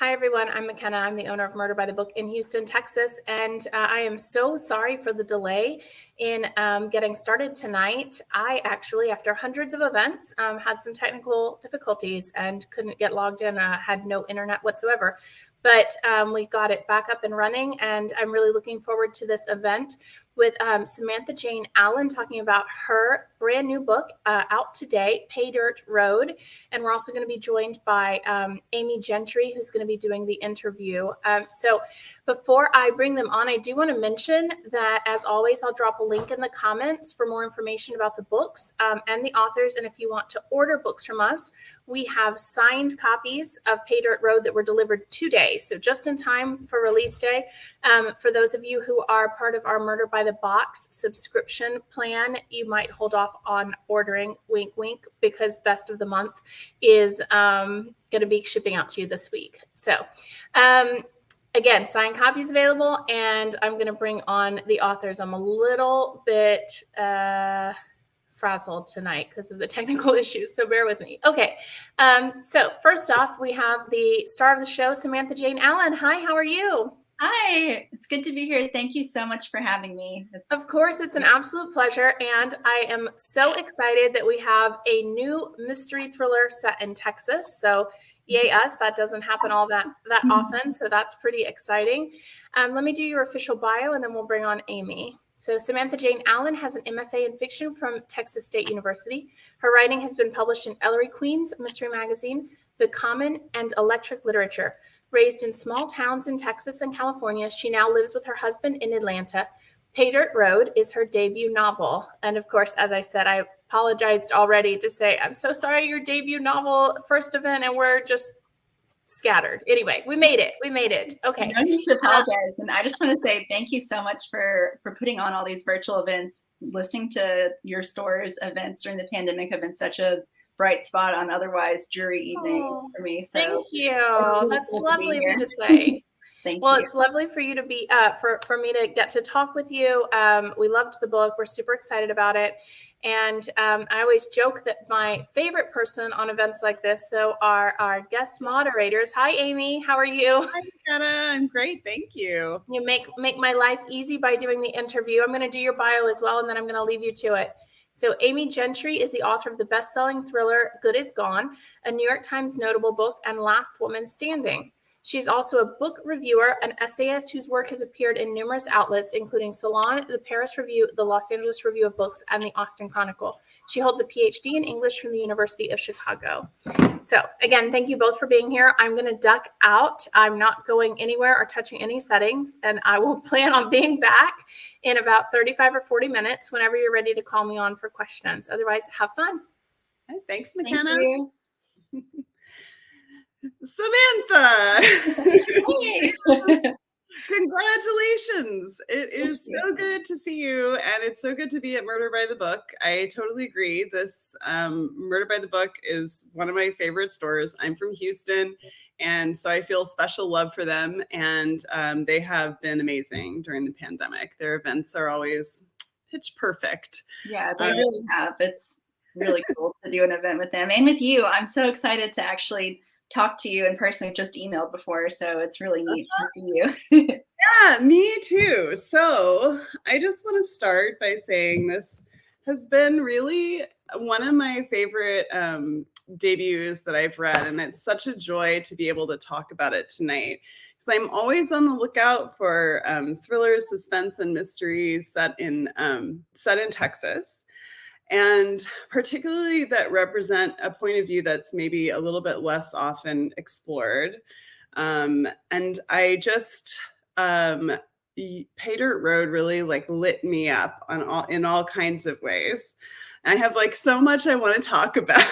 Hi, everyone. I'm McKenna. I'm the owner of Murder by the Book in Houston, Texas. And I am so sorry for the delay in getting started tonight. I actually, after hundreds of events, had some technical difficulties and couldn't get logged in. Had no internet whatsoever. But we got it back up and running. And I'm really looking forward to this event with Samantha Jayne Allen talking about her brand new book out today, Patriot Road. And we're also going to be joined by Amy Gentry, who's going to be doing the interview. So before I bring them on, I do want to mention that, as always, I'll drop a link in the comments for more information about the books and the authors. And if you want to order books from us, we have signed copies of Patriot Road that were delivered today. So just in time for release day. For those of you who are part of our Murder by the Box subscription plan, you might hold off on ordering, wink, wink, because best of the month is going to be shipping out to you this week. So again, signed copies available, and I'm going to bring on the authors. I'm a little bit frazzled tonight because of the technical issues, so bear with me. Okay, so first off, we have the star of the show, Samantha Jayne Allen. Hi, how are you? Hi, it's good to be here. Thank you so much for having me. Of course, it's an absolute pleasure, and I am so excited that we have a new mystery thriller set in Texas. So yay us, that doesn't happen all that often, so that's pretty exciting. Let me do your official bio, and then we'll bring on Amy. So Samantha Jayne Allen has an MFA in fiction from Texas State University. Her writing has been published in Ellery Queen's Mystery Magazine, The Common, and Electric Literature. Raised in small towns in Texas and California, she now lives with her husband in Atlanta. Patriot Road is her debut novel. And of course, as I said, I apologized already to say, I'm so sorry, your debut novel, first event, and we're just scattered. Anyway, we made it. We made it. Okay. No need to apologize. And I just want to say thank you so much for putting on all these virtual events. Listening to your store's events during the pandemic have been such a bright spot on otherwise dreary evenings for me. So thank you. Really That's cool lovely of you to say. Thank you. It's lovely for you to be for me to get to talk with you. We loved the book. We're super excited about it. And I always joke that my favorite person on events like this, though, are our guest moderators. Hi, Amy. How are you? Hi, Anna. I'm great. Thank you. You make my life easy by doing the interview. I'm going to do your bio as well, and then I'm going to leave you to it. So Amy Gentry is the author of the best-selling thriller Good Is Gone, a New York Times notable book, and Last Woman Standing. She's also a book reviewer, an essayist whose work has appeared in numerous outlets, including Salon, the Paris Review, the Los Angeles Review of Books, and the Austin Chronicle. She holds a PhD in English from the University of Chicago. So again, thank you both for being here. I'm going to duck out. I'm not going anywhere or touching any settings, and I will plan on being back in about 35 or 40 minutes whenever you're ready to call me on for questions. Otherwise, have fun. Thanks, McKenna. Thank you. Samantha. Hey. Congratulations. It is so good to see you, and it's so good to be at Murder by the Book. I totally agree. This Murder by the Book is one of my favorite stores. I'm from Houston, and so I feel special love for them, and they have been amazing during the pandemic. Their events are always pitch perfect. Yeah, they really have. It's really cool to do an event with them and with you. I'm so excited to actually talk to you in person. We've just emailed before, so it's really neat to see you. Yeah, me too. So I just want to start by saying this has been really one of my favorite debuts that I've read, and it's such a joy to be able to talk about it tonight, because I'm always on the lookout for thrillers, suspense, and mysteries set in Texas. And particularly that represent a point of view that's maybe a little bit less often explored. And I just, Patriot Road really lit me up in all kinds of ways. I have so much I want to talk about.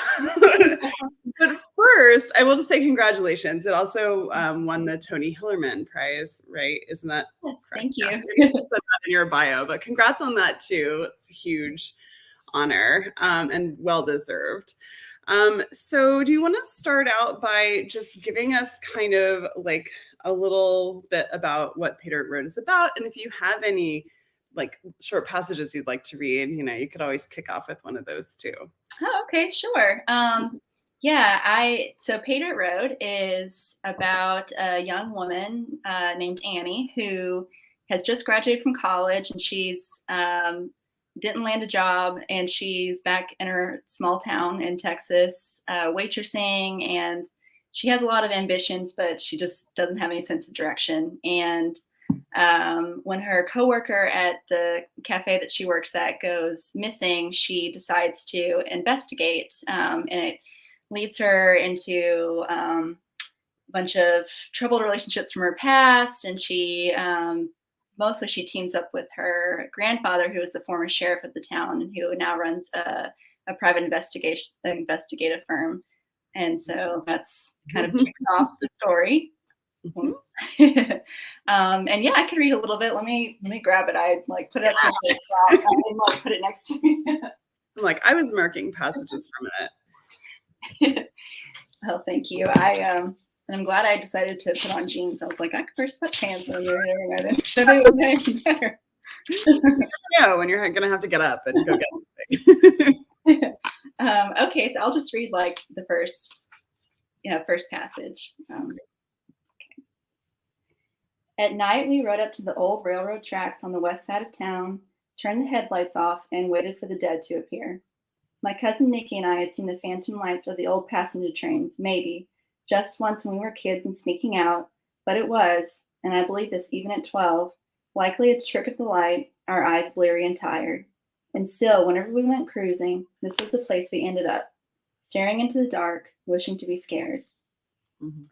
But first, I will just say congratulations. It also won the Tony Hillerman Prize, right? Isn't that Yes, correct? thank you. Yeah, put that in your bio, but congrats on that too. It's a huge honor and well-deserved. So do you want to start out by just giving us kind of a little bit about what Patriot Road is about? And if you have any short passages you'd like to read, you could always kick off with one of those too. Oh, okay, sure. So Patriot Road is about a young woman named Annie who has just graduated from college, and she's didn't land a job, and she's back in her small town in Texas, waitressing, and she has a lot of ambitions, but she just doesn't have any sense of direction. And when her coworker at the cafe that she works at goes missing, she decides to investigate, and it leads her into a bunch of troubled relationships from her past. And she mostly she teams up with her grandfather, who is the former sheriff of the town and who now runs a private investigative firm. And so that's kind of kicks off the story. And yeah, I could read a little bit. Let me grab it. I like put it up to the top. I didn't like put it next to me. I'm like, I was marking passages from it. Well, thank you. I'm glad I decided to put on jeans. I was like, I could wear sweatpants and they would make better. Yeah, when you're gonna have to get up and go get this thing. Okay, so I'll just read like the first passage. At night, we rode up to the old railroad tracks on the west side of town, turned the headlights off, and waited for the dead to appear. My cousin Nikki and I had seen the phantom lights of the old passenger trains, maybe, just once when we were kids and sneaking out, but it was, and I believe this even at 12, likely a trick of the light, our eyes bleary and tired. And still, whenever we went cruising, this was the place we ended up, staring into the dark, wishing to be scared. Mm-hmm.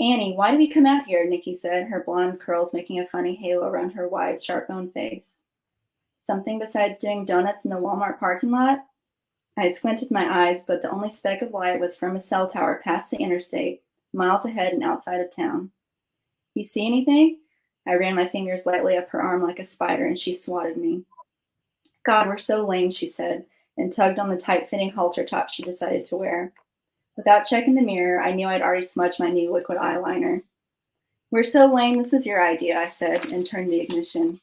Annie, why did we come out here? Nikki said, her blonde curls making a funny halo around her wide, sharp-boned face. Something besides doing donuts in the Walmart parking lot? I squinted my eyes, but the only speck of light was from a cell tower past the interstate, miles ahead and outside of town. You see anything? I ran my fingers lightly up her arm like a spider, and she swatted me. God, we're so lame, she said, and tugged on the tight-fitting halter top she decided to wear. Without checking the mirror, I knew I'd already smudged my new liquid eyeliner. We're so lame, this was your idea, I said, and turned the ignition.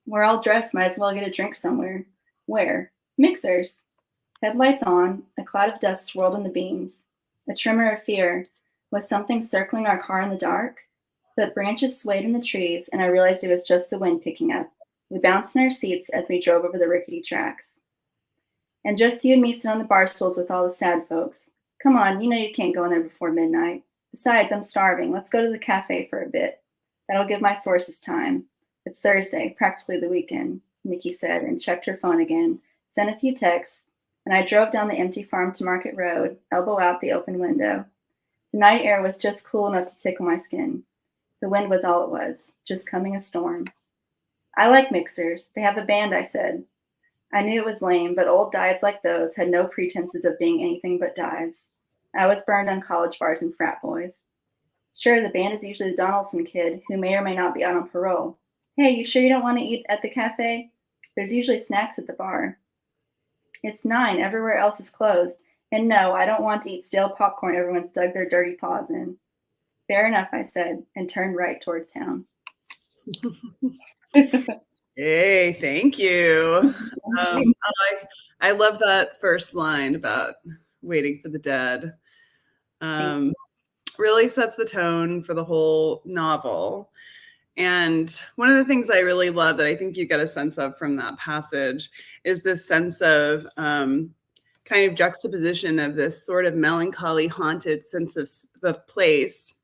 We're all dressed, might as well get a drink somewhere. Where? Mixers. Headlights on, a cloud of dust swirled in the beams. A tremor of fear. Was something circling our car in the dark? But branches swayed in the trees, and I realized it was just the wind picking up. We bounced in our seats as we drove over the rickety tracks. And just you and me sit on the bar stools with all the sad folks. Come on, you know you can't go in there before midnight. Besides, I'm starving. Let's go to the cafe for a bit. That'll give my sources time. It's Thursday, practically the weekend, Nikki said, and checked her phone again, sent a few texts, and I drove down the empty farm to Market Road, elbow out the open window. The night air was just cool enough to tickle my skin. The wind was all it was, just coming a storm. I like mixers. They have a band, I said. I knew it was lame, but old dives like those had no pretenses of being anything but dives. I was burned on college bars and frat boys. Sure, the band is usually the Donaldson kid, who may or may not be out on parole. Hey, you sure you don't want to eat at the cafe? There's usually snacks at the bar. It's 9, everywhere else is closed. And no, I don't want to eat stale popcorn everyone's dug their dirty paws in. Fair enough, I said, and turned right towards town. Hey, thank you. I love that first line about waiting for the dead. Really sets the tone for the whole novel. And one of the things I really love that I think you get a sense of from that passage is this sense of kind of juxtaposition of this sort of melancholy, haunted sense of place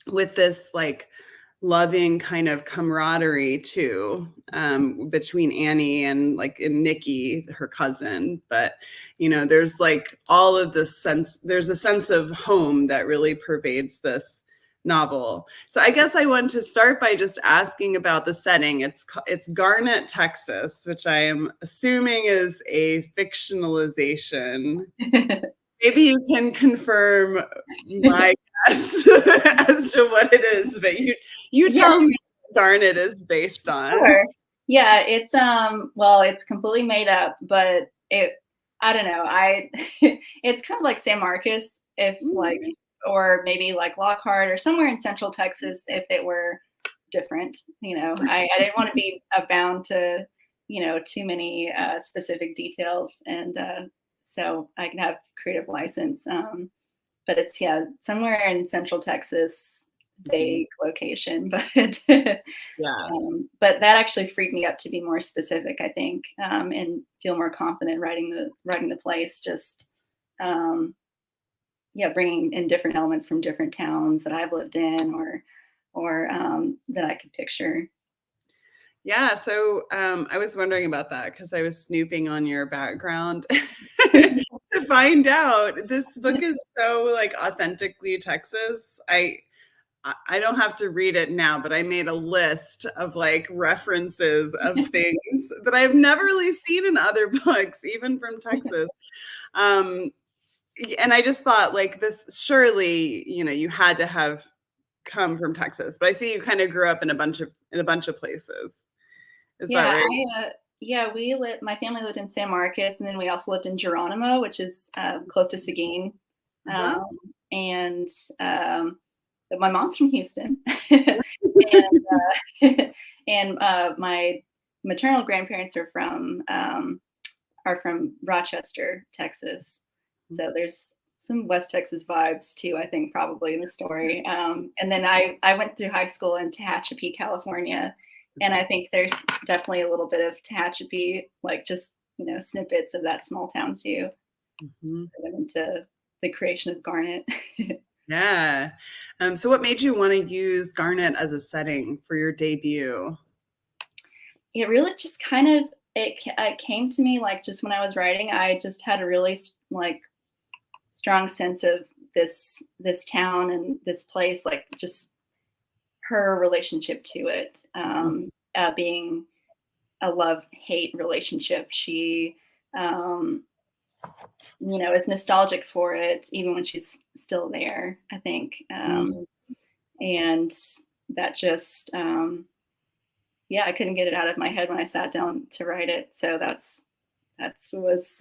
with this like loving kind of camaraderie too, between Annie and Nikki, her cousin. But, you know, there's like all of this sense, there's a sense of home that really pervades this novel. So I guess I want to start by just asking about the setting. It's Garnet, Texas, which I am assuming is a fictionalization. Maybe you can confirm my guess as to what it is, but you tell me what Garnet is based on. Sure. Yeah, it's it's completely made up, but I don't know. It's kind of like San Marcos, if or maybe like Lockhart or somewhere in Central Texas, if it were different. You know, I didn't want to be bound to, you know, too many specific details. And so I can have creative license. But it's, somewhere in Central Texas, vague location, but Yeah. but that actually freed me up to be more specific, I think, and feel more confident writing the place. Just bringing in different elements from different towns that I've lived in, or that I could picture. Yeah, so I was wondering about that because I was snooping on your background to find out this book is so like authentically Texas. I don't have to read it now, but I made a list of like references of things that I've never really seen in other books, even from Texas. And I just thought like this, surely, you had to have come from Texas, but I see you kind of grew up in a bunch of places. Is that Yeah, right? my family lived in San Marcos, and then we also lived in Geronimo, which is close to Seguin. Uh-huh. And but my mom's from Houston, and my maternal grandparents are from Rochester, Texas. So there's some West Texas vibes too, I think, probably in the story. And then I went through high school in Tehachapi, California. And I think there's definitely a little bit of Tehachapi, like just, snippets of that small town too. Mhm. I went into the creation of Garnet. Yeah. So what made you want to use Garnet as a setting for your debut? It really just kind of, it came to me like just when I was writing, I just had a really like strong sense of this town and this place, like just her relationship to it, being a love-hate relationship. She, is nostalgic for it, even when she's still there, I think. And that just, I couldn't get it out of my head when I sat down to write it. So that was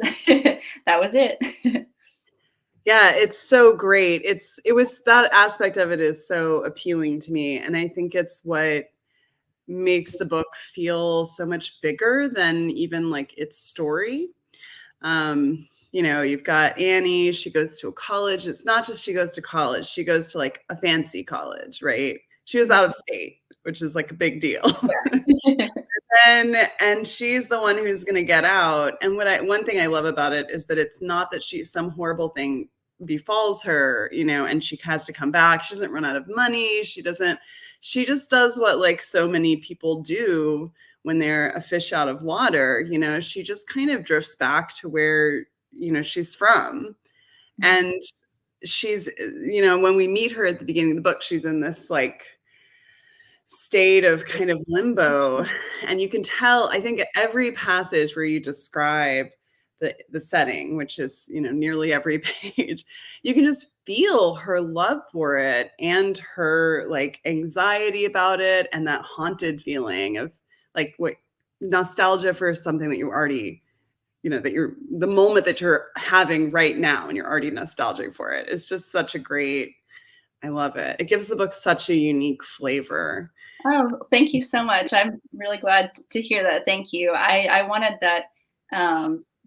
it. Yeah, it's so great. It was that aspect of it is so appealing to me. And I think it's what makes the book feel so much bigger than even like its story. You've got Annie, she goes to a college. It's not just she goes to college, she goes to like a fancy college, right? She was out of state, which is like a big deal. And she's the one who's going to get out. And one thing I love about it is that it's not that some horrible thing befalls her, and she has to come back. She doesn't run out of money. She just does what like so many people do when they're a fish out of water. She just kind of drifts back to where, she's from. And she's, when we meet her at the beginning of the book, she's in this like state of kind of limbo. And you can tell, I think, every passage where you describe the setting, which is, nearly every page, you can just feel her love for it and her like anxiety about it and that haunted feeling of like what nostalgia for something that you already, that you're the moment that you're having right now and you're already nostalgic for it. It's just such a great, I love it. It gives the book such a unique flavor. Oh, thank you so much. I'm really glad to hear that. Thank you. I wanted that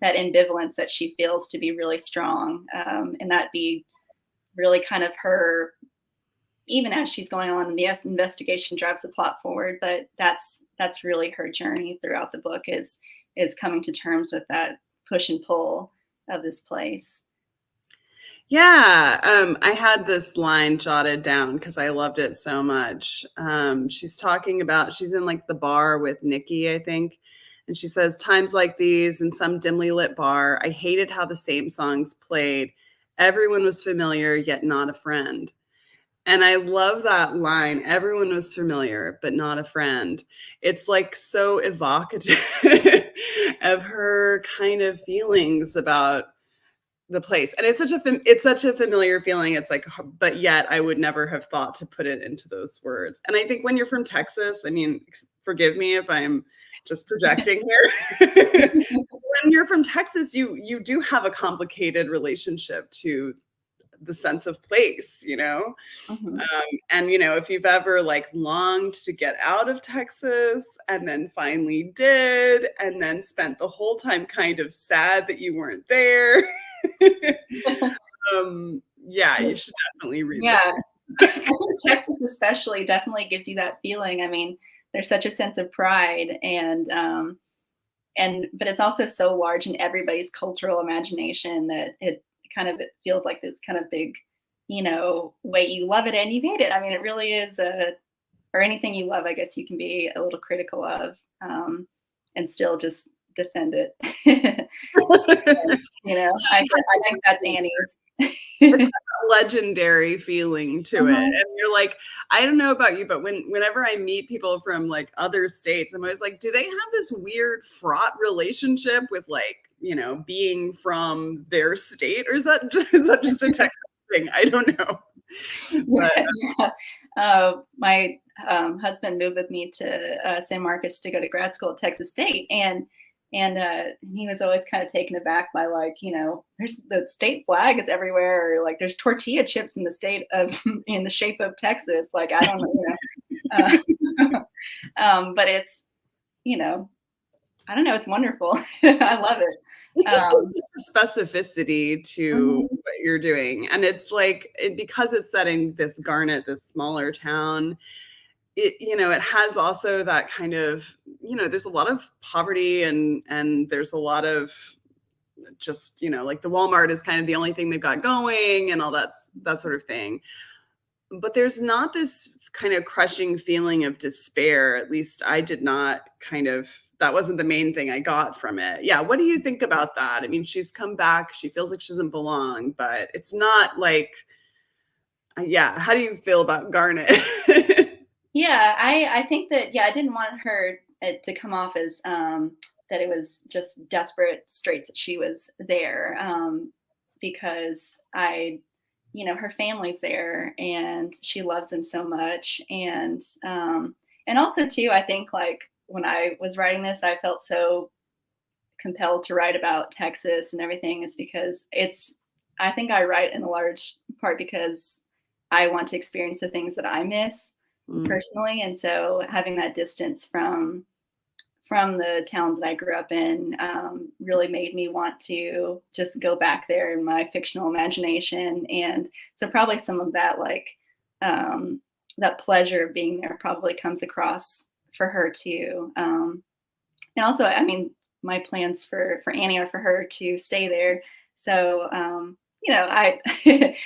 that ambivalence that she feels to be really strong, and that be really kind of her, even as she's going on, and the investigation drives the plot forward. But that's really her journey throughout the book is coming to terms with that push and pull of this place. Yeah, I had this line jotted down because I loved it so much. She's talking about, she's in like the bar with Nikki, I think. And she says, times like these in some dimly lit bar, I hated how the same songs played. Everyone was familiar, yet not a friend. And I love that line. Everyone was familiar, but not a friend. It's like so evocative of her kind of feelings about the place. And it's such a familiar feeling. It's like, but yet I would never have thought to put it into those words. And I think when you're from Texas, I mean, forgive me if I'm just projecting here. When you're from Texas, you do have a complicated relationship to the sense of place, you know? Mhm. And, you know, if you've ever like longed to get out of Texas and then finally did, and then spent the whole time kind of sad that you weren't there. Yeah, you should definitely read Yeah, this. I think Texas especially definitely gives you that feeling. I mean, there's such a sense of pride and but it's also so large in everybody's cultural imagination that it feels like this kind of big, way you love it and you hate it. I mean, it really is or anything you love, I guess you can be a little critical of, and still just defend it. I think that's Annie's. It's got a legendary feeling to it. Mhm. And you're like, I don't know about you, but whenever I meet people from like other states, I'm always like, do they have this weird fraught relationship with like, you know, being from their state? Or is that just a Texas thing? I don't know. But Yeah. My husband moved with me to San Marcos to go to grad school at Texas State, and he was always kind of taken aback by like, there's the state flag is everywhere, or like there's tortilla chips in the state of in the shape of Texas. Like I don't know, but it's I don't know, it's wonderful. I love it. it just Um, gives such a specificity to mhm. what you're doing. And it's like, because it's setting this Garnet, this smaller town, it has also that kind of, there's a lot of poverty and there's a lot of just, like the Walmart is kind of the only thing they've got going and all that sort of thing. But there's not this kind of crushing feeling of despair. At least I did not that wasn't the main thing I got from it. Yeah. What do you think about that? I mean, she's come back, she feels like she doesn't belong, but it's not like, yeah. How do you feel about Garnet? Yeah, I think that I didn't want it to come off as that it was just desperate straits that she was there, because her family's there and she loves him so much, and also too, I think like when I was writing this, I felt so compelled to write about Texas and everything is because I think I write in a large part because I want to experience the things that I miss Mm, personally. And so having that distance from the towns that I grew up in really made me want to just go back there in my fictional imagination. And so probably some of that that pleasure of being there probably comes across for her too. And also, I mean, my plans for Annie are for her to stay there. So, I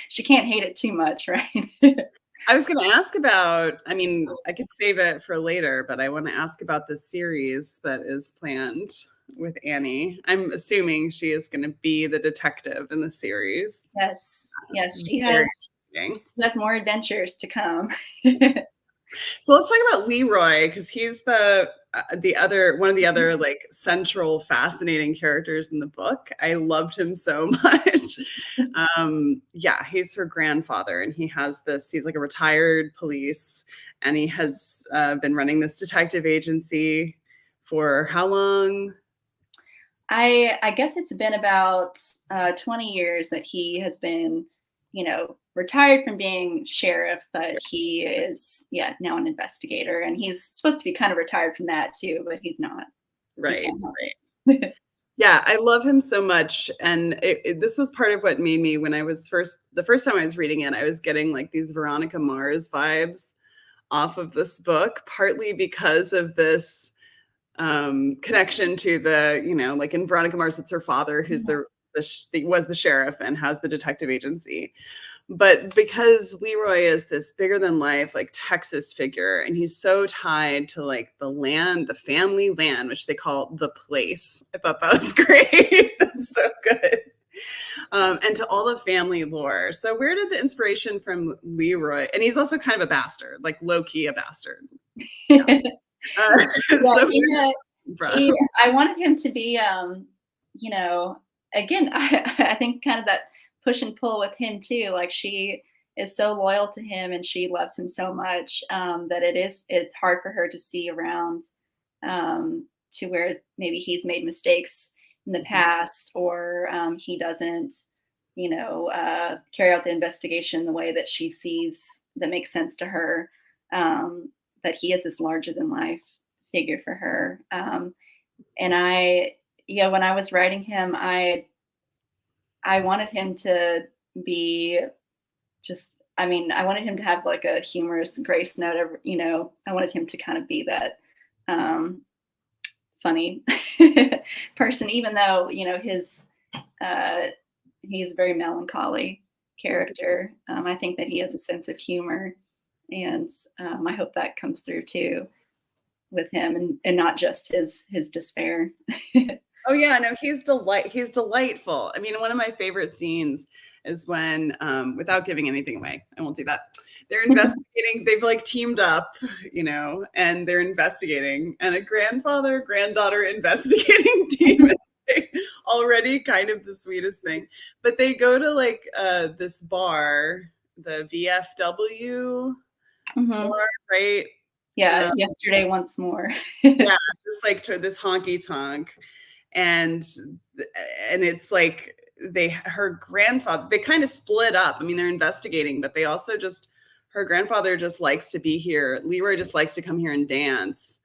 she can't hate it too much, right? I was going to ask about, I mean, I could save it for later, but I want to ask about the series that is planned with Annie. I'm assuming she is going to be the detective in the series. Yes, It's very exciting. she has more adventures to come. So let's talk about Leroy, because he's the other one of the other like central fascinating characters in the book. I loved him so much. Yeah, he's her grandfather, and he's like a retired police, and he has been running this detective agency for how long? I guess it's been about 20 years that he has been, retired from being sheriff, but he is, now an investigator, and he's supposed to be kind of retired from that too, but he's not. He Right. can't help it. Yeah, I love him so much. And this was part of what made me, when the first time I was reading it, I was getting like these Veronica Mars vibes off of this book, partly because of this connection to like in Veronica Mars, it's her father who's was the sheriff and has the detective agency. But because Leroy is this bigger than life, like Texas figure, and he's so tied to like the land, the family land, which they call the place. I thought that was great. That's so good. And to all the family lore. So where did the inspiration from Leroy? And he's also kind of a bastard, like low key a bastard. Yeah. So I wanted him to be, again, I think kind of that push and pull with him too. Like she is so loyal to him and she loves him so much that it's hard for her to see around to where maybe he's made mistakes in the past or he doesn't carry out the investigation the way that she sees that makes sense to her. But he is this larger than life figure for her. And when I was writing him, I wanted him to be I wanted him to have like a humorous grace note. I wanted him to kind of be that funny person, even though, he's a very melancholy character. I think that he has a sense of humor, and I hope that comes through too with him, and not just his despair. Oh yeah, no, he's delightful. I mean, one of my favorite scenes is when, without giving anything away, I won't do that. They're investigating, they've like teamed up, and they're investigating, and a grandfather-granddaughter investigating team is like already kind of the sweetest thing. But they go to like this bar, the VFW bar, right? Yeah, yesterday once more. Yeah, just like to this honky tonk. And it's like her grandfather, they kind of split up. I mean, they're investigating, but they also her grandfather just likes to be here. Leroy just likes to come here and dance.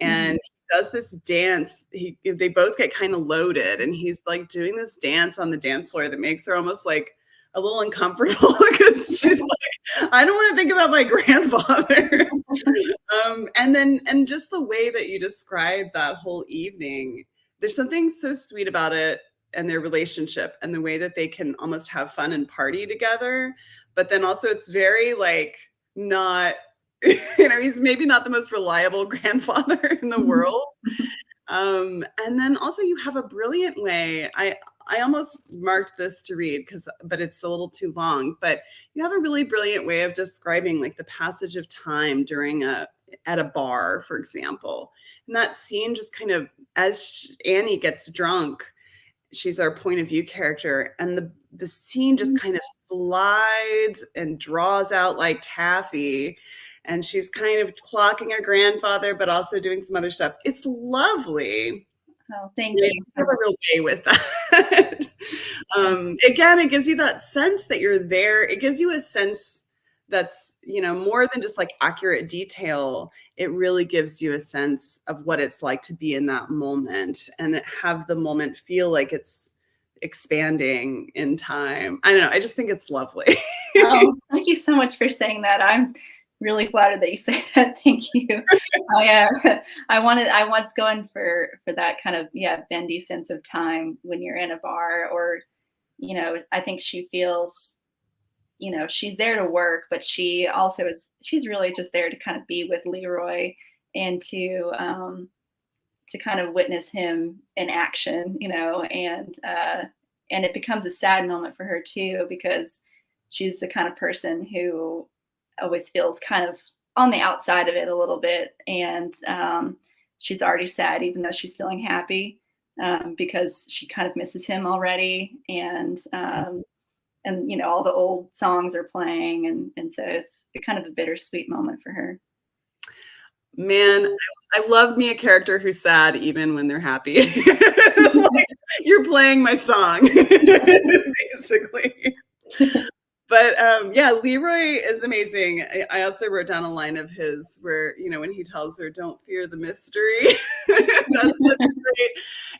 And he does this dance. They both get kind of loaded, and he's like doing this dance on the dance floor that makes her almost like a little uncomfortable because she's like, I don't want to think about my grandfather. And just the way that you described that whole evening, there's something so sweet about it and their relationship and the way that they can almost have fun and party together. But then also it's very like not, he's maybe not the most reliable grandfather in the world. And then also you have a brilliant way. I almost marked this to read but it's a little too long, but you have a really brilliant way of describing like the passage of time at a bar, for example. And that scene just kind of, as Annie gets drunk, she's our point of view character, and the scene just kind of slides and draws out like taffy, and she's kind of clocking her grandfather, but also doing some other stuff. It's lovely. Oh, thank you. I have a real way with that. Again, it gives you that sense that you're there. It gives you a sense that's, more than just like accurate detail. It really gives you a sense of what it's like to be in that moment and have the moment feel like it's expanding in time. I don't know. I just think it's lovely. Oh, thank you so much for saying that. I'm really flattered that you say that. Thank you. I was going for that kind of, bendy sense of time when you're in a bar, or, I think she feels, she's there to work, but she's really just there to kind of be with Leroy and to kind of witness him in action, and it becomes a sad moment for her too, because she's the kind of person who always feels kind of on the outside of it a little bit. And she's already sad, even though she's feeling happy, because she kind of misses him already. And all the old songs are playing. And so it's kind of a bittersweet moment for her. Man, I love me a character who's sad even when they're happy. Like, you're playing my song, basically. But Leroy is amazing. I also wrote down a line of his where, when he tells her, "Don't fear the mystery." That's such great.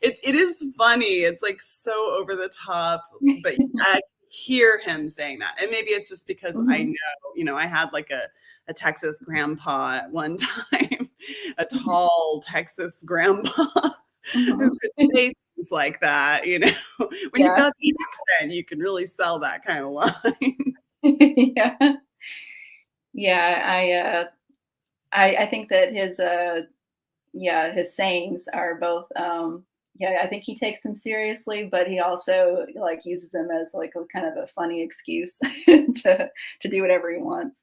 It is funny. It's like so over the top, but I hear him saying that. And maybe it's just because I know, I had like a Texas grandpa at one time, a tall Texas grandpa who could say things like that, when you've got the accent, you can really sell that kind of line. I think that his sayings are both, I think he takes them seriously, but he also like uses them as like a kind of a funny excuse to do whatever he wants.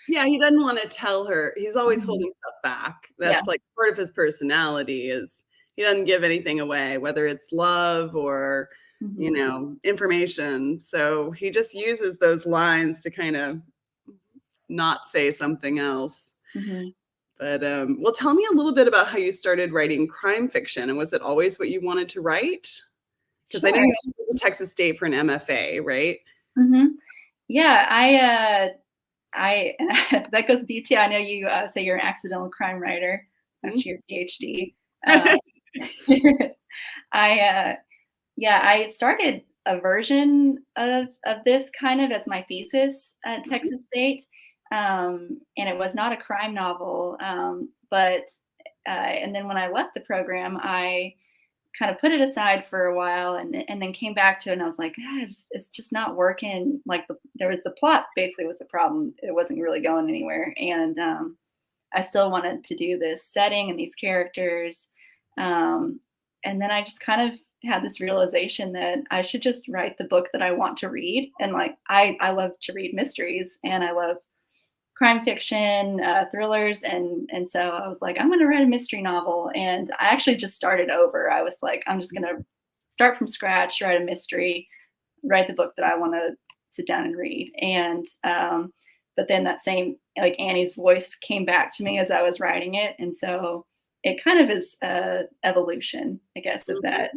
Yeah, he doesn't want to tell her. He's always holding stuff back. That's like part of his personality is he doesn't give anything away, whether it's love or, information. So he just uses those lines to kind of not say something else. But well, tell me a little bit about how you started writing crime fiction. And was it always what you wanted to write? Because I know you went to Texas State for an MFA, right? Mm-hmm. Yeah, I that goes with you too. I know you say you're an accidental crime writer after your PhD. I started a version of this kind of as my thesis at Texas State, and it was not a crime novel. And then when I left the program, I kind of put it aside for a while, and then came back to it, and I was like, it's just not working. Like the plot basically was the problem. It wasn't really going anywhere, and I still wanted to do this setting and these characters. And then I just kind of had this realization that I should just write the book that I want to read. And like, I love to read mysteries, and I love crime fiction, thrillers. And so I was like, I'm going to write a mystery novel. And I actually just started over. I was like, I'm just going to start from scratch, write a mystery, write the book that I want to sit down and read. And, but then that same, like, Annie's voice came back to me as I was writing it. And so it kind of is evolution, I guess, of that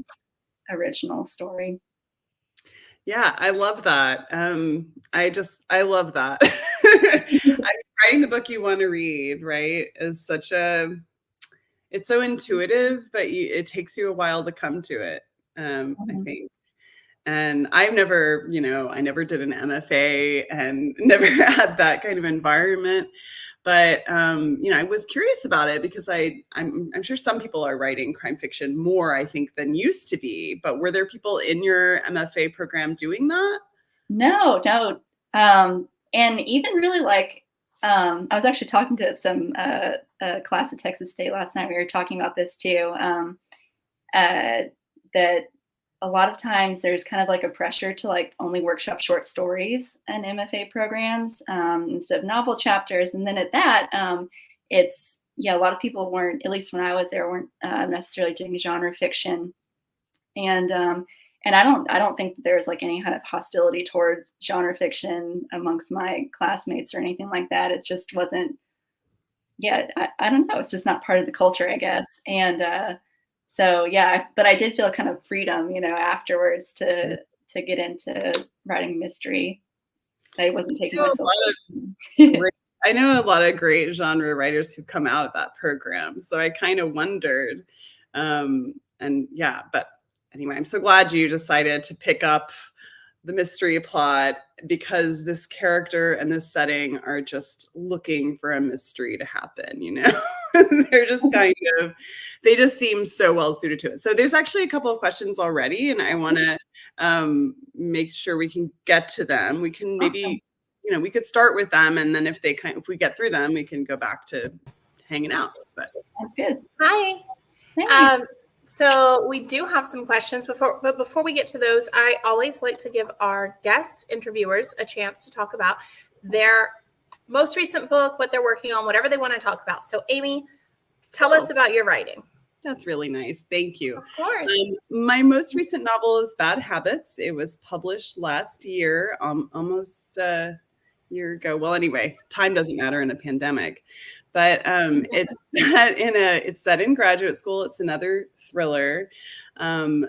original story. Yeah, I love that. I love that. Writing the book you want to read, right, is it's so intuitive, but it takes you a while to come to it, I think. And I never did an MFA and never had that kind of environment. But I was curious about it because I'm sure some people are writing crime fiction more, I think, than used to be. But were there people in your MFA program doing that? No. And even really I was actually talking to some class at Texas State last night. We were talking about this too, that a lot of times there's kind of like a pressure to like only workshop short stories in MFA programs instead of novel chapters. And then at that, a lot of people weren't, at least when I was there, weren't necessarily doing genre fiction. And I don't think that there's like any kind of hostility towards genre fiction amongst my classmates or anything like that. It just wasn't, I don't know. It's just not part of the culture, I guess. And but I did feel kind of freedom, afterwards to get into writing mystery. I wasn't taking myself. I know a lot of great genre writers who come out of that program. So I kind of wondered, but anyway, I'm so glad you decided to pick up the mystery plot because this character and this setting are just looking for a mystery to happen, They're just they just seem so well suited to it. So there's actually a couple of questions already, and I want to make sure we can get to them. We can maybe, we could start with them, and then if we get through them, we can go back to hanging out. But that's good. Hi. So we do have some questions but before we get to those, I always like to give our guest interviewers a chance to talk about their most recent book, what they're working on, whatever they want to talk about. So Amy, tell us about your writing. That's really nice. Thank you. Of course. My most recent novel is Bad Habits. It was published last year, almost a year ago. Well, anyway, time doesn't matter in a pandemic. But it's set in graduate school. It's another thriller. And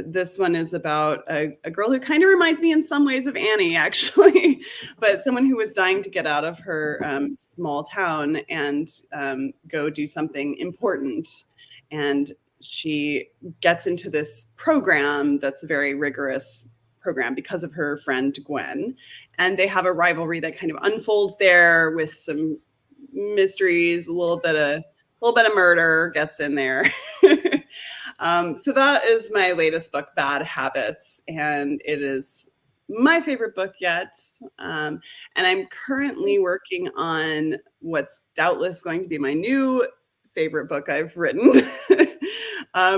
this one is about a girl who kind of reminds me in some ways of Annie, actually, but someone who was dying to get out of her small town and go do something important. And she gets into this program that's a very rigorous program because of her friend Gwen. And they have a rivalry that kind of unfolds there with some mysteries, a little bit of murder gets in there. So that is my latest book, Bad Habits, and it is my favorite book yet. And I'm currently working on what's doubtless going to be my new favorite book I've written,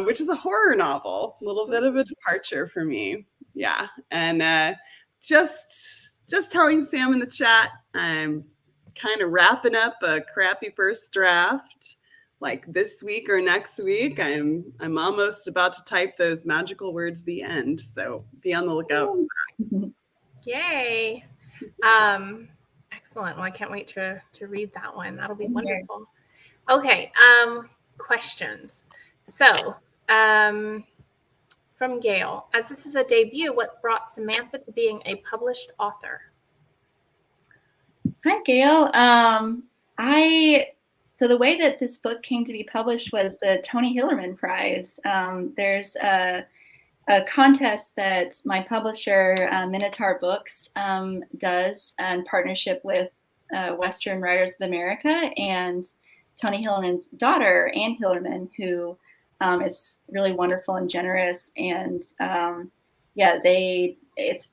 which is a horror novel, a little bit of a departure for me. Yeah. And just telling Sam in the chat, I'm kind of wrapping up a crappy first draft like this week or next week. I'm almost about to type those magical words, the end. So be on the lookout. Yay. Excellent. Well, I can't wait to read that one. That'll be wonderful. Okay. Questions. So from Gail. As this is a debut, what brought Samantha to being a published author? Hi, Gail. So the way that this book came to be published was the Tony Hillerman Prize. There's a contest that my publisher, Minotaur Books, does in partnership with Western Writers of America and Tony Hillerman's daughter, Ann Hillerman, who is really wonderful and generous. And it's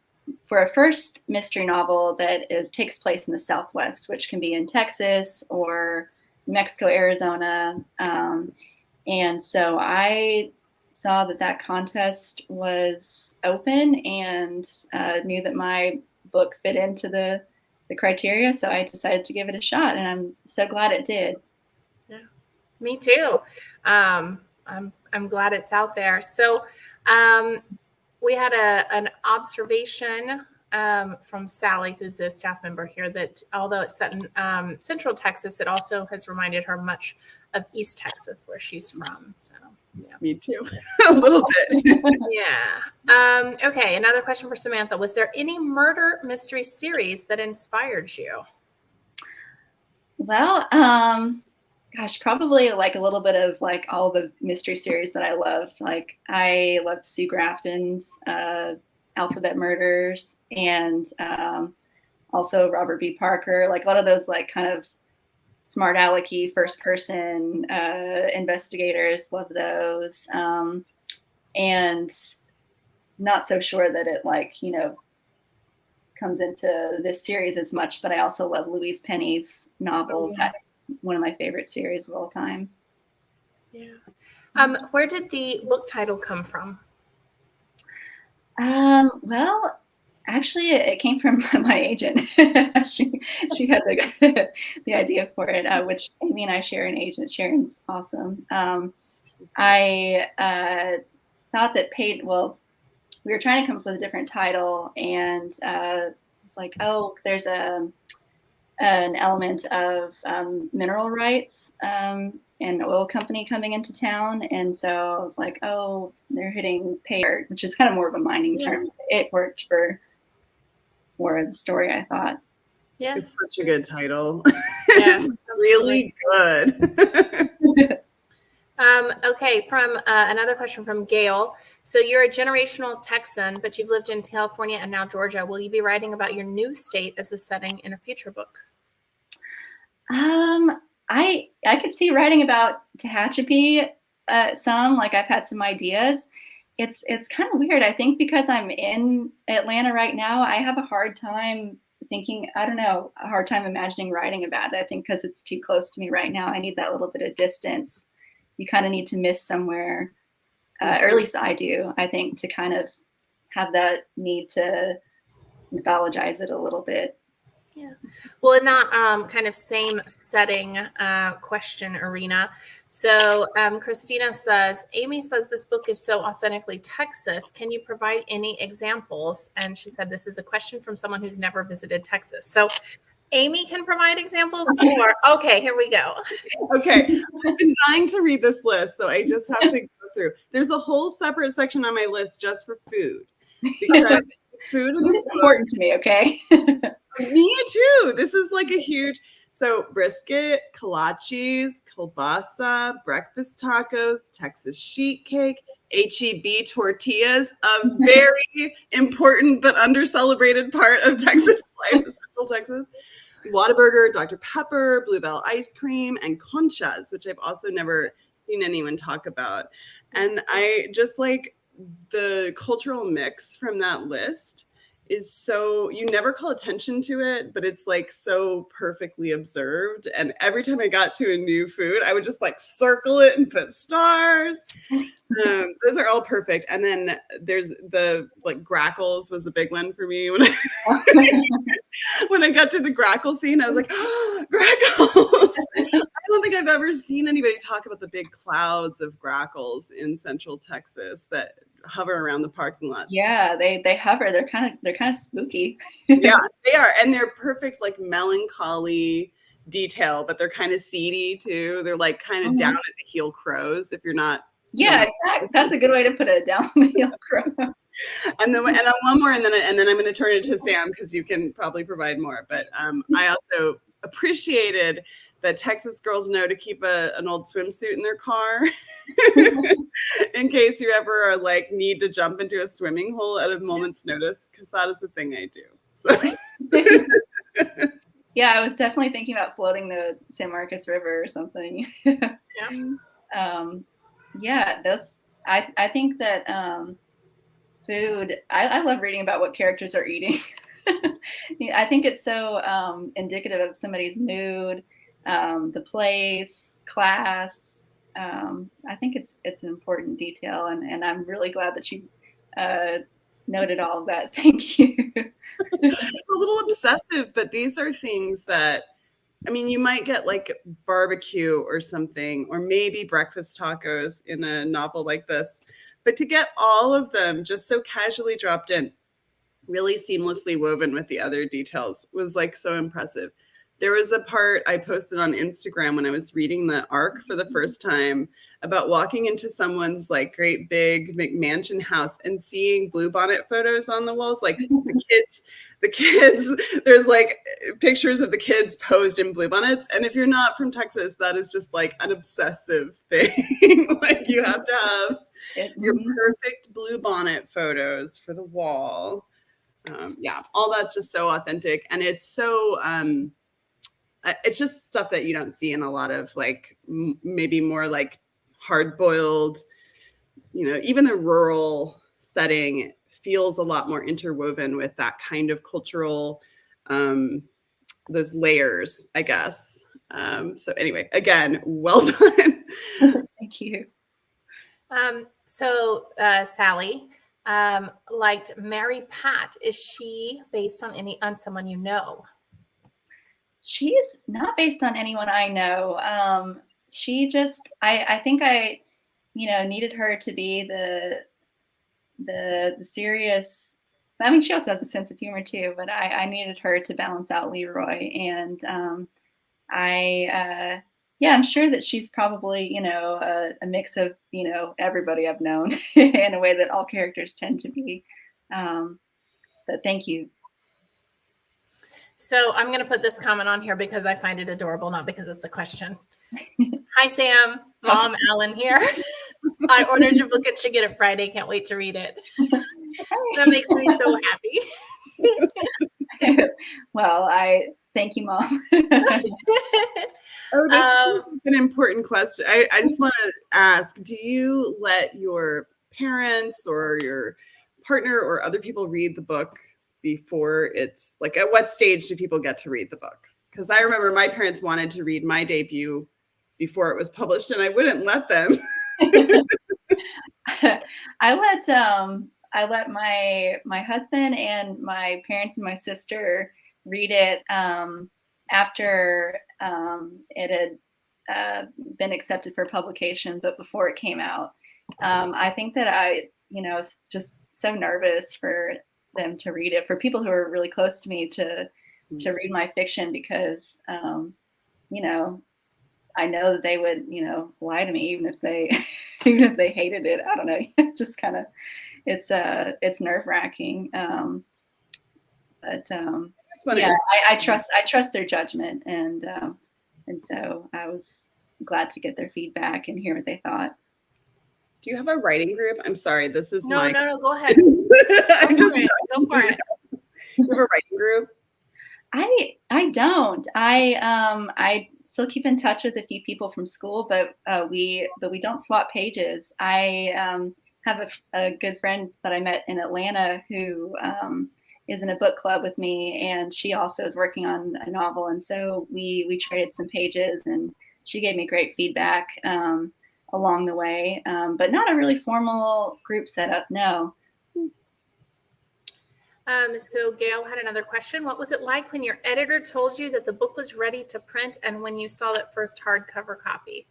for a first mystery novel that takes place in the Southwest, which can be in Texas or Mexico, Arizona. And so I saw that contest was open and knew that my book fit into the criteria. So I decided to give it a shot, and I'm so glad it did. Yeah, me too. I'm glad it's out there. So we had an observation from Sally, who's a staff member here, that although it's set in Central Texas, it also has reminded her much of East Texas, where she's from. So, yeah. Me too, a little bit. Yeah. Okay, another question for Samantha. Was there any murder mystery series that inspired you? Well, gosh, probably like a little bit of like all the mystery series that I loved. Like I loved Sue Grafton's Alphabet Murders, and also Robert B. Parker. Like a lot of those like kind of smart alecky first person investigators. Love those. And not so sure that it comes into this series as much, but I also love Louise Penny's novels. That's one of my favorite series of all time. Yeah. Where did the book title come from? Well, actually, it came from my agent. she had the idea for it, which Amy and I share an agent. Sharon's awesome. I thought that we were trying to come up with a different title, and it's like, oh, there's an element of mineral rights and an oil company coming into town. And so I was like, oh, they're hitting pay art, which is kind of more of a mining term. It worked for the story, I thought. Yeah. It's such a good title. Yeah, it's really good. Okay, from another question from Gail. So you're a generational Texan, but you've lived in California and now Georgia. Will you be writing about your new state as a setting in a future book? I could see writing about Tehachapi some. Like I've had some ideas. It's kind of weird. I think because I'm in Atlanta right now, I have a hard time imagining writing about it. I think because it's too close to me right now, I need that little bit of distance. You kind of need to miss somewhere, or at least I do, I think, to kind of have that need to mythologize it a little bit. Yeah. Well, in that kind of same setting question arena. So Christina says, Amy says this book is so authentically Texas. Can you provide any examples? And she said, this is a question from someone who's never visited Texas. So Amy can provide examples, or okay, here we go. Okay, I've been dying to read this list, so I just have to go through. There's a whole separate section on my list just for food, because food is important to me. Okay. Me too. This is like a huge. So brisket, kolaches, kielbasa, breakfast tacos, Texas sheet cake, HEB tortillas, a very important but under-celebrated part of Texas life, Central Texas. Whataburger, Dr. Pepper, Bluebell ice cream, and conchas, which I've also never seen anyone talk about. And I just like the cultural mix from that list is so, you never call attention to it, but it's like so perfectly observed. And every time I got to a new food, I would just like circle it and put stars. Those are all perfect. And then there's the like grackles was a big one for me. When I got to the grackle scene, I was like, oh, grackles. I don't think I've ever seen anybody talk about the big clouds of grackles in Central Texas that hover around the parking lot. Yeah, they hover. They're kind of spooky. Yeah, they are. And they're perfect, like melancholy detail, but they're kind of seedy too. They're like kind of down at the heel crows if you're not Yeah, exactly. That's a good way to put it, down the hill crow. And then one more, and then I'm going to turn it to Sam because you can probably provide more. But I also appreciated that Texas girls know to keep an old swimsuit in their car in case you ever are like need to jump into a swimming hole at a moment's notice, because that is the thing I do. So. Yeah, I was definitely thinking about floating the San Marcos River or something. Yeah, those. I think that food. I love reading about what characters are eating. I think it's so indicative of somebody's mood, the place, class. I think it's an important detail, and I'm really glad that you noted all of that. Thank you. A little obsessive, but these are things that, I mean, you might get like barbecue or something, or maybe breakfast tacos in a novel like this, but to get all of them just so casually dropped in, really seamlessly woven with the other details, was like so impressive. There was a part I posted on Instagram when I was reading the arc for the first time about walking into someone's like great big McMansion house and seeing bluebonnet photos on the walls, like the kids, there's like pictures of the kids posed in bluebonnets. And if you're not from Texas, that is just like an obsessive thing. Like you have to have your perfect bluebonnet photos for the wall. Yeah, all that's just so authentic. And it's so, it's just stuff that you don't see in a lot of like maybe more like hard-boiled, even the rural setting feels a lot more interwoven with that kind of cultural, those layers, I guess. So anyway, again, well done. Thank you. So Sally liked Mary Pat. Is she based on someone you know? She's not based on anyone I know. She just, I think I, needed her to be the serious. I mean, she also has a sense of humor too, but I needed her to balance out Leroy. And I'm sure that she's probably, a mix of, everybody I've known in a way that all characters tend to be. But thank you. So I'm going to put this comment on here because I find it adorable, not because it's a question. Hi, Sam. Mom, Alan here. I ordered your book and should get it Friday. Can't wait to read it. That makes me so happy. Well, I thank you, Mom. Oh, this is an important question. I just want to ask, do you let your parents or your partner or other people read the book before it's like, at what stage do people get to read the book? Because I remember my parents wanted to read my debut before it was published and I wouldn't let them. I let my husband and my parents and my sister read it after it had been accepted for publication, but before it came out. I think that I was just so nervous for them to read it, for people who are really close to me to read my fiction, because I know that they would lie to me even if they hated it. I don't know. It's just kind of it's nerve-wracking. But yeah, I trust their judgment, and so I was glad to get their feedback and hear what they thought. Do you have a writing group? I'm sorry, this is no, go ahead. Go for it. You have a writing group? I don't. I still keep in touch with a few people from school, but we don't swap pages. I have a good friend that I met in Atlanta who is in a book club with me, and she also is working on a novel, and so we traded some pages, and she gave me great feedback along the way, but not a really formal group setup, no. So Gail had another question. What was it like when your editor told you that the book was ready to print and when you saw that first hardcover copy?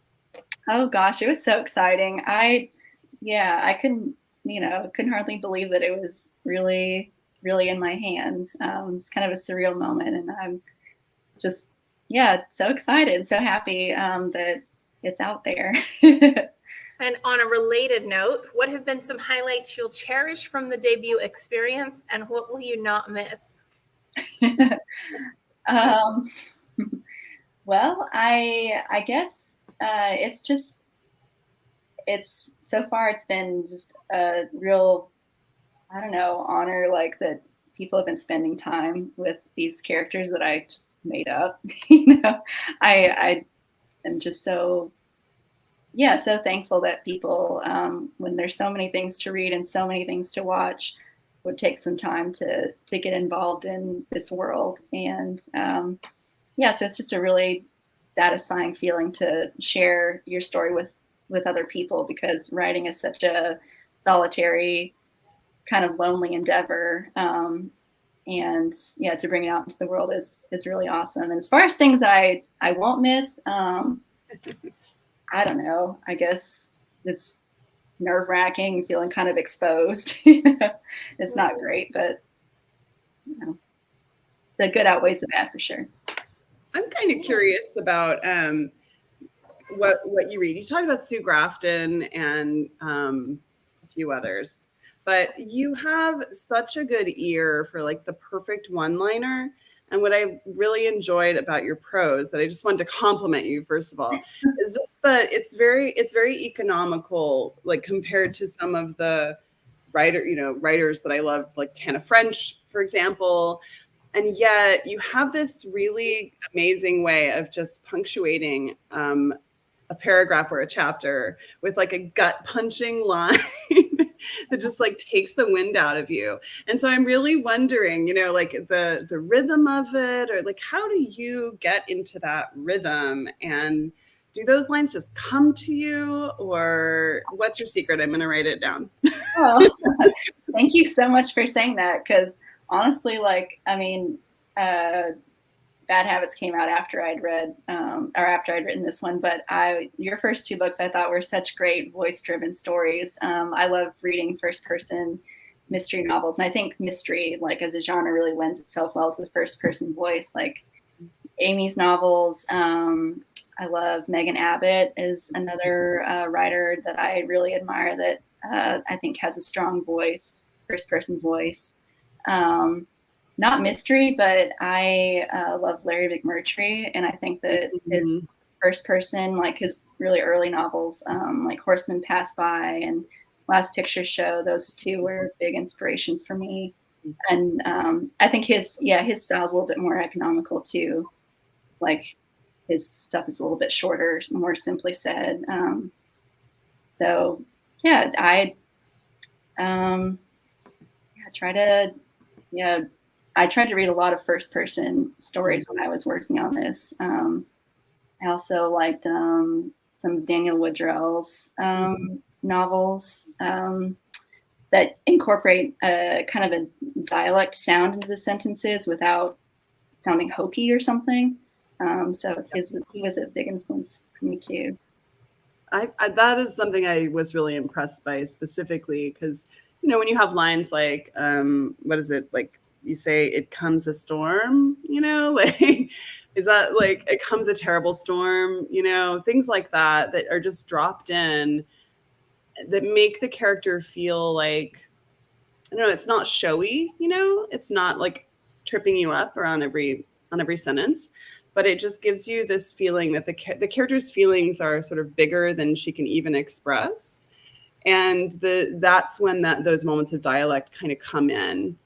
Oh gosh, it was so exciting. I couldn't hardly believe that it was really in my hands. It's kind of a surreal moment, and I'm just, so excited, so happy that it's out there. And on a related note, what have been some highlights you'll cherish from the debut experience, and what will you not miss? Well, I guess it's so far it's been just a real, I don't know, honor, like that people have been spending time with these characters that I just made up. I am just so thankful that people, when there's so many things to read and so many things to watch, would take some time to get involved in this world. And so it's just a really satisfying feeling to share your story with other people, because writing is such a solitary, kind of lonely endeavor. And to bring it out into the world is really awesome. And as far as things I won't miss, I don't know, I guess it's nerve-wracking, feeling kind of exposed. It's not great, but the good outweighs the bad for sure. I'm kind of curious about what you read. You talked about Sue Grafton and a few others, but you have such a good ear for like the perfect one-liner. And what I really enjoyed about your prose, that I just wanted to compliment you, first of all, is just that it's very economical, like compared to some of the writers that I love, like Tana French, for example. And yet you have this really amazing way of just punctuating a paragraph or a chapter with like a gut punching line that just like takes the wind out of you. And so I'm really wondering, like the rhythm of it, or like, how do you get into that rhythm? And do those lines just come to you, or what's your secret? I'm going to write it down. Oh, thank you so much for saying that. Because honestly, Bad Habits came out after I'd read, or after I'd written this one. But your first two books I thought were such great voice-driven stories. I love reading first-person mystery novels, and I think mystery, like as a genre, really lends itself well to the first-person voice. Like Amy's novels. I love Megan Abbott is another writer that I really admire, that I think has a strong voice, first-person voice. Not mystery, but I love Larry McMurtry, and I think that his first person, like his really early novels, like Horsemen Pass By and Last Picture Show, those two were big inspirations for me. And I think his style is a little bit more economical too. Like his stuff is a little bit shorter, more simply said. I tried to read a lot of first-person stories when I was working on this. I also liked some Daniel Woodrell's novels that incorporate kind of a dialect sound into the sentences without sounding hokey or something. So he was a big influence for me too. I that is something I was really impressed by, specifically because, when you have lines like, what is it, like, you say it comes a storm, like, is that like it comes a terrible storm, things like that are just dropped in that make the character feel like, I don't know, it's not showy, it's not like tripping you up on every sentence, but it just gives you this feeling that the character's feelings are sort of bigger than she can even express. And that's when those moments of dialect kind of come in.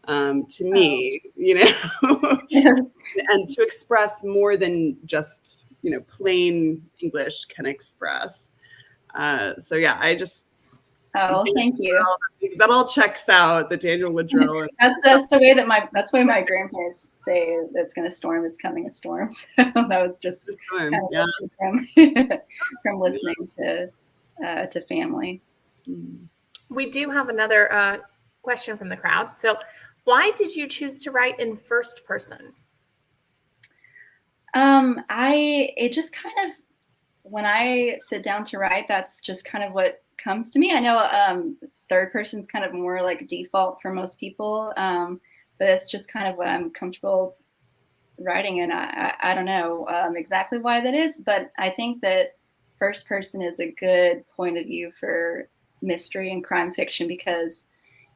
To me, and to express more than just, plain English can express. So yeah, I just. Oh, thank you. That all checks out, the Daniel Woodrell. That's the way that's why my grandparents say it's going to storm. It's coming a storm. So that was just kind of from listening to family. We do have another question from the crowd. So, why did you choose to write in first person? It just kind of, when I sit down to write, that's just kind of what comes to me. I know third person's kind of more like default for most people, but it's just kind of what I'm comfortable writing. And I don't know exactly why that is, but I think that first person is a good point of view for mystery and crime fiction, because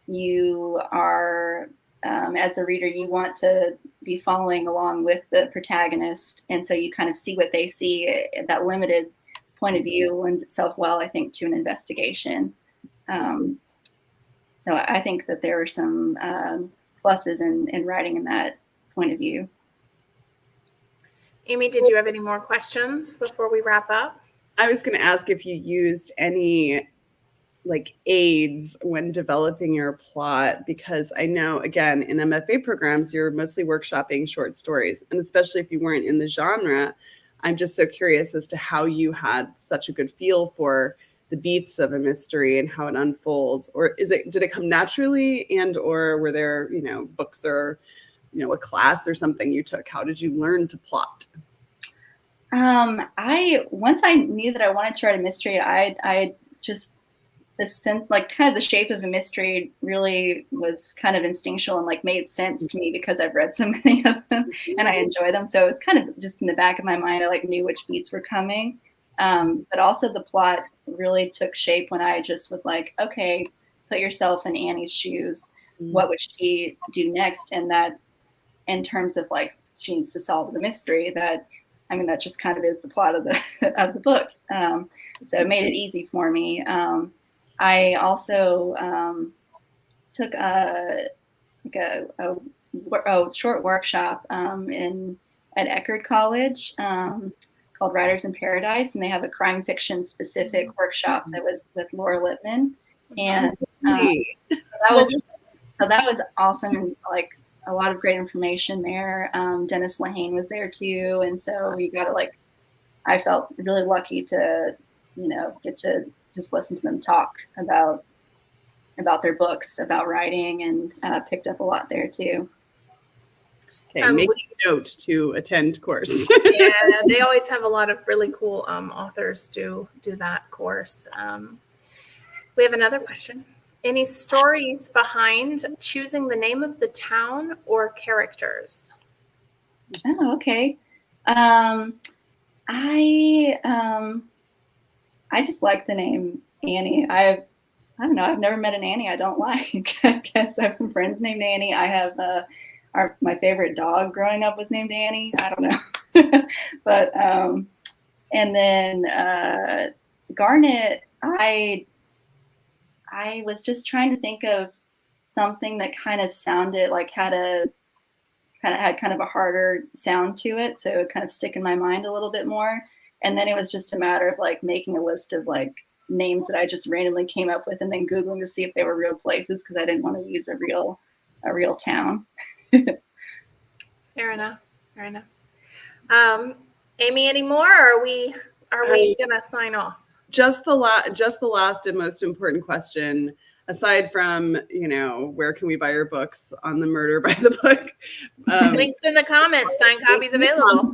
you are, as a reader, you want to be following along with the protagonist. And so you kind of see what they see. That limited point of view lends itself well, I think, to an investigation. So I think that there are some pluses in writing in that point of view. Amy, did you have any more questions before we wrap up? I was going to ask if you used any like aids when developing your plot, because I know, again, in MFA programs, you're mostly workshopping short stories. And especially if you weren't in the genre, I'm just so curious as to how you had such a good feel for the beats of a mystery and how it unfolds. Or did it come naturally, and or were there, books or, a class or something you took? How did you learn to plot? Once I knew that I wanted to write a mystery, I just, the sense, like kind of the shape of a mystery really was kind of instinctual and like made sense to me because I've read so many of them and I enjoy them. So it was kind of just in the back of my mind. I like knew which beats were coming. But also the plot really took shape when I just was like, okay, put yourself in Annie's shoes. What would she do next? And that, in terms of like, she needs to solve the mystery, that just kind of is the plot of the book. So it made it easy for me. I also took a short workshop at Eckerd College called Writers in Paradise, and they have a crime fiction specific workshop that was with Laura Lippman, and that was awesome. And like a lot of great information there. Dennis Lehane was there too, and so we got to I felt really lucky to get to just listen to them talk about their books, about writing, and picked up a lot there too. Okay, make a note to attend course. Yeah, they always have a lot of really cool authors do that course. We have another question. Any stories behind choosing the name of the town or characters? Oh, okay. I just like the name Annie. I don't know. I've never met an Annie I don't like. I guess I have some friends named Annie. I have my favorite dog growing up was named Annie. I don't know. But and then Garnet, I was just trying to think of something that kind of sounded like had kind of a harder sound to it, so it kind of stick in my mind a little bit more. And then it was just a matter of making a list of names that I just randomly came up with, and then Googling to see if they were real places, because I didn't want to use a real town. Fair enough. Amy, any more, or are we gonna sign off? Just the last and most important question, aside from where can we buy your books on the Murder by the Book? Links in the comments. Signed copies available.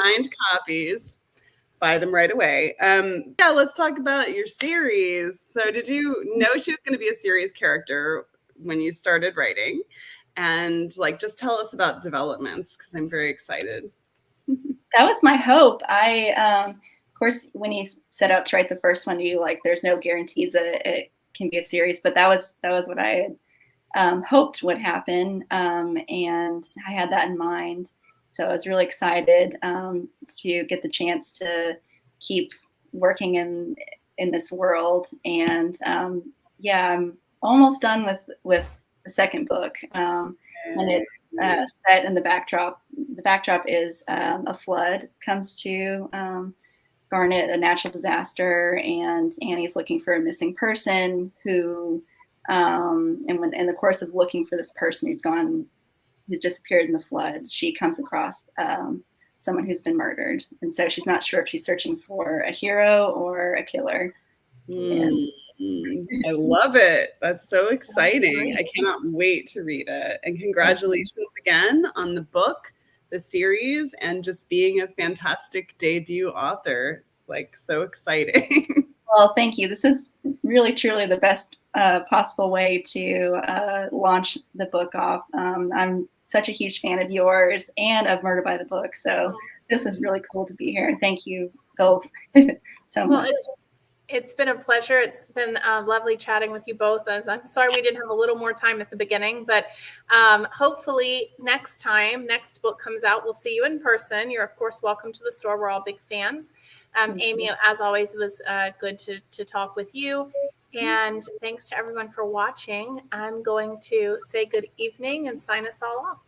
Signed copies. Buy them right away. Let's talk about your series. So did you know she was going to be a series character when you started writing? And just tell us about developments, because I'm very excited. That was my hope. Of course, when you set out to write the first one, there's no guarantees that it can be a series, but that was what I had hoped would happen, and I had that in mind. So I was really excited to get the chance to keep working in this world. And I'm almost done with the second book, and it's set in the backdrop. The backdrop is a flood comes to Garnet, a natural disaster, and Annie's looking for a missing person who, and in the course of looking for this person who's disappeared in the flood, she comes across someone who's been murdered. And so she's not sure if she's searching for a hero or a killer. I love it. That's so exciting. I cannot wait to read it. And congratulations again on the book, the series, and just being a fantastic debut author. It's so exciting. Well, thank you. This is really, truly the best possible way to launch the book off. I'm such a huge fan of yours and of Murder by the Book. So this is really cool to be here. And thank you both so Well, much. it's been a pleasure. It's been lovely chatting with you both. As I'm sorry we didn't have a little more time at the beginning, but hopefully next book comes out, we'll see you in person. You're of course welcome to the store. We're all big fans. Amy, as always, it was good to talk with you. And thanks to everyone for watching. I'm going to say good evening and sign us all off.